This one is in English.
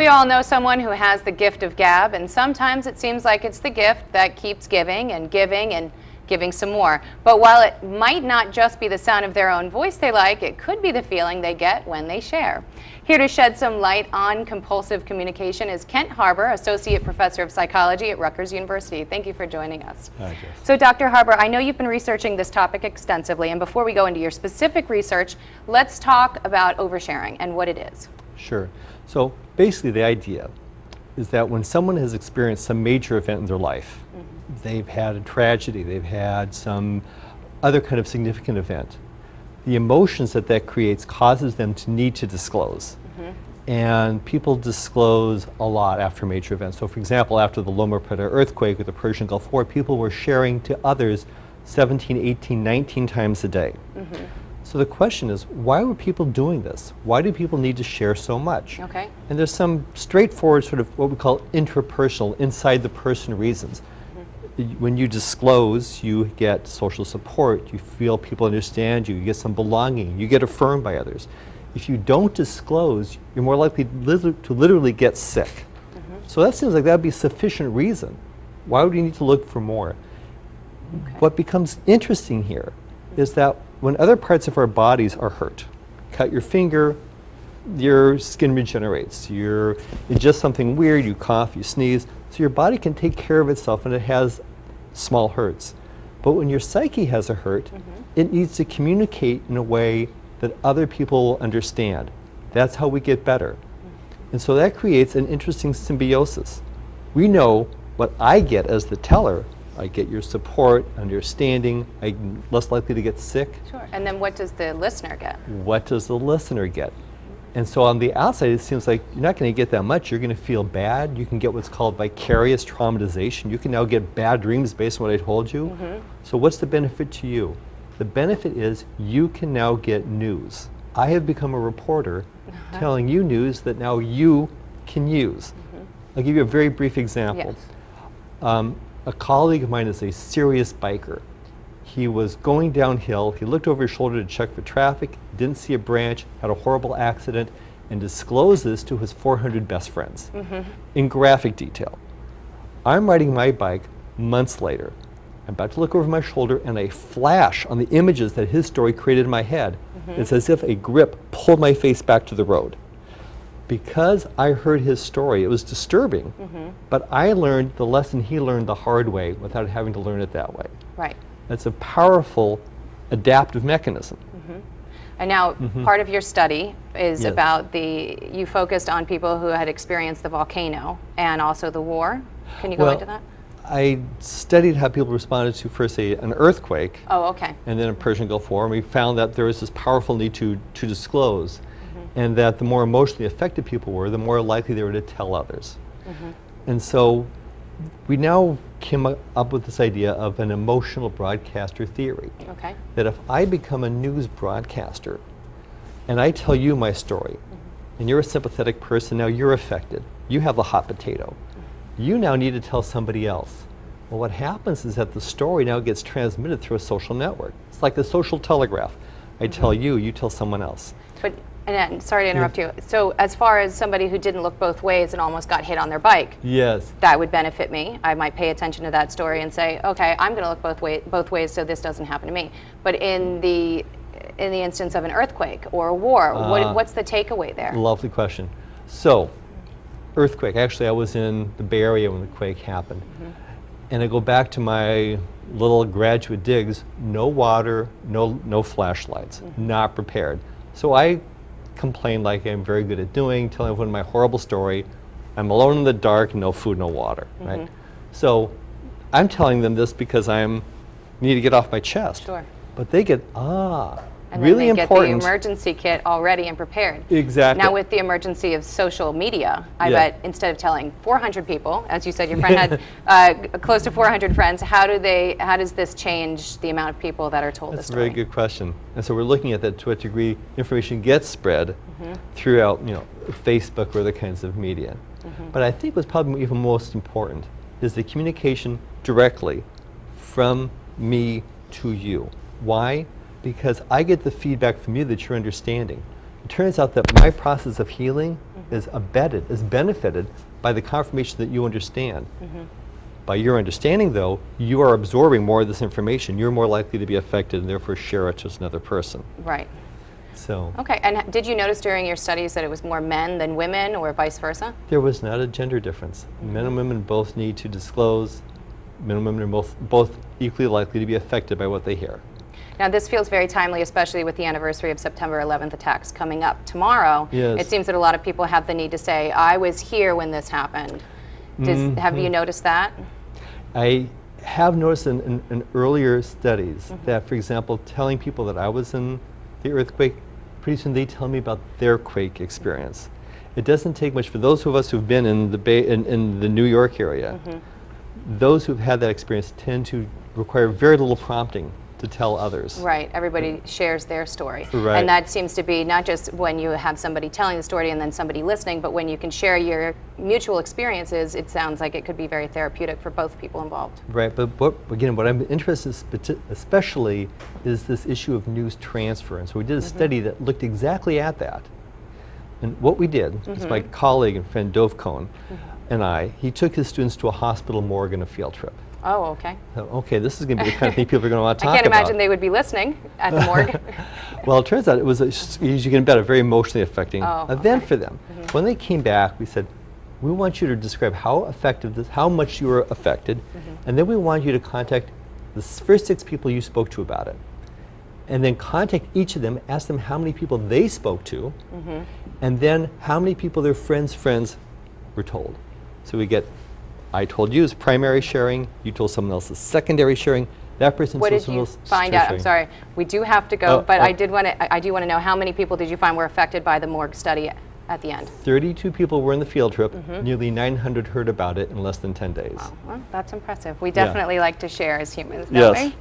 We all know someone who has the gift of gab, and sometimes it seems like it's the gift that keeps giving and giving and giving some more. But while it might not just be the sound of their own voice they like, it could be the feeling they get when they share. Here to shed some light on compulsive communication is Kent Harber, Associate Professor of Psychology at Rutgers University. Thank you for joining us. Hi, Jess. So Dr. Harber, I know you've been researching this topic extensively, and before we go into your specific research, let's talk about oversharing and what it is. Sure. So basically the idea is that when someone has experienced some major event in their life, they've had a tragedy, they've had some other kind of significant event, the emotions that that creates causes them to need to disclose. And people disclose a lot after major events. So for example, after the Loma Prieta earthquake or the Persian Gulf War, people were sharing to others 17, 18, 19 times a day. So the question is, why were people doing this? Why do people need to share so much? Okay. And there's some straightforward sort of what we call intrapersonal, inside the person reasons. When you disclose, you get social support, you feel people understand you, you get some belonging, you get affirmed by others. If you don't disclose, you're more likely to literally get sick. So that seems like that would be sufficient reason. Why would you need to look for more? What becomes interesting here is that when other parts of our bodies are hurt, cut your finger, your skin regenerates. It's just something weird, you cough, you sneeze. So your body can take care of itself and it has small hurts. But when your psyche has a hurt, it needs to communicate in a way that other people understand. That's how we get better. And so that creates an interesting symbiosis. We know what I get as the teller. I get your support, understanding, I'm less likely to get sick. Sure. And then what does the listener get? What does the listener get? And so on the outside, it seems like you're not going to get that much. You're going to feel bad. You can get what's called vicarious traumatization. You can now get bad dreams based on what I told you. So what's the benefit to you? The benefit is you can now get news. I have become a reporter telling you news that now you can use. I'll give you a very brief example. A colleague of mine is a serious biker. He was going downhill, he looked over his shoulder to check for traffic, didn't see a branch, had a horrible accident, and disclosed this to his 400 best friends in graphic detail. I'm riding my bike months later. I'm about to look over my shoulder and a flash on the images that his story created in my head. It's as if a grip pulled my face back to the road. Because I heard his story, it was disturbing, but I learned the lesson he learned the hard way without having to learn it that way. Right. That's a powerful adaptive mechanism. And now part of your study is about you focused on people who had experienced the volcano and also the war. Can you go into that? I studied how people responded to first an earthquake. And then a Persian Gulf War, and we found that there was this powerful need to disclose. And that the more emotionally affected people were, the more likely they were to tell others. And so we now came up with this idea of an emotional broadcaster theory. That if I become a news broadcaster and I tell you my story, and you're a sympathetic person, now you're affected. You have the hot potato. You now need to tell somebody else. Well, what happens is that the story now gets transmitted through a social network. It's like the social telegraph. I tell you, you tell someone else. And sorry to interrupt you. So as far as somebody who didn't look both ways and almost got hit on their bike, that would benefit me. I might pay attention to that story and say, okay, I'm going to look both ways so this doesn't happen to me. But in the instance of an earthquake or a war, what's the takeaway there? Lovely question. So, earthquake. Actually, I was in the Bay Area when the quake happened. And I go back to my little graduate digs, no water, no flashlights, not prepared. So I complain like I'm very good at doing, telling everyone my horrible story. I'm alone in the dark, no food, no water, right? So I'm telling them this because need to get off my chest. But they get, and really then they important. Get the emergency kit already and prepared. Exactly. Now with the emergency of social media, I bet instead of telling 400 people, as you said your friend had close to 400 friends, how does this change the amount of people that are told this story? That's a very good question. And so we're looking at that to what degree information gets spread throughout Facebook or other kinds of media. But I think what's probably even most important is the communication directly from me to you. Why? Because I get the feedback from you that you're understanding. it turns out that my process of healing is benefited by the confirmation that you understand. By your understanding, though, you are absorbing more of this information. You're more likely to be affected and therefore share it to another person. Right. So. Okay, and did you notice during your studies that it was more men than women or vice versa? There was not a gender difference. Men and women both need to disclose. Men and women are both equally likely to be affected by what they hear. Now, this feels very timely, especially with the anniversary of September 11th attacks coming up tomorrow. Yes. It seems that a lot of people have the need to say, I was here when this happened. Have you noticed that? I have noticed in earlier studies that, for example, telling people that I was in the earthquake, pretty soon they tell me about their quake experience. It doesn't take much for those of us who've been in the in the New York area. Those who've had that experience tend to require very little prompting to tell others. Right, everybody shares their story. Right. And that seems to be not just when you have somebody telling the story and then somebody listening, but when you can share your mutual experiences, it sounds like it could be very therapeutic for both people involved. Right, but what I'm interested in especially is this issue of news transfer. And so we did a study that looked exactly at that. And what we did is my colleague and friend Dove Cohn and he took his students to a hospital morgue on a field trip. Oh, okay. So, okay, this is going to be the kind of thing people are going to want to talk about. I can't imagine they would be listening at the morgue. Well, it turns out it was, as you can bet, a very emotionally affecting event for them. When they came back, we said, we want you to describe how much you were affected, and then we want you to contact the first 6 people you spoke to about it. And then contact each of them, ask them how many people they spoke to, and then how many people their friends' were told. So we get, I told you is primary sharing, you told someone else is secondary sharing, that person what told did someone you else find out? I'm sorry, we do have to go, but I do want to know how many people did you find were affected by the morgue study at the end? 32 people were in the field trip, nearly 900 heard about it in less than 10 days. Wow, well, that's impressive. We definitely like to share as humans, don't we?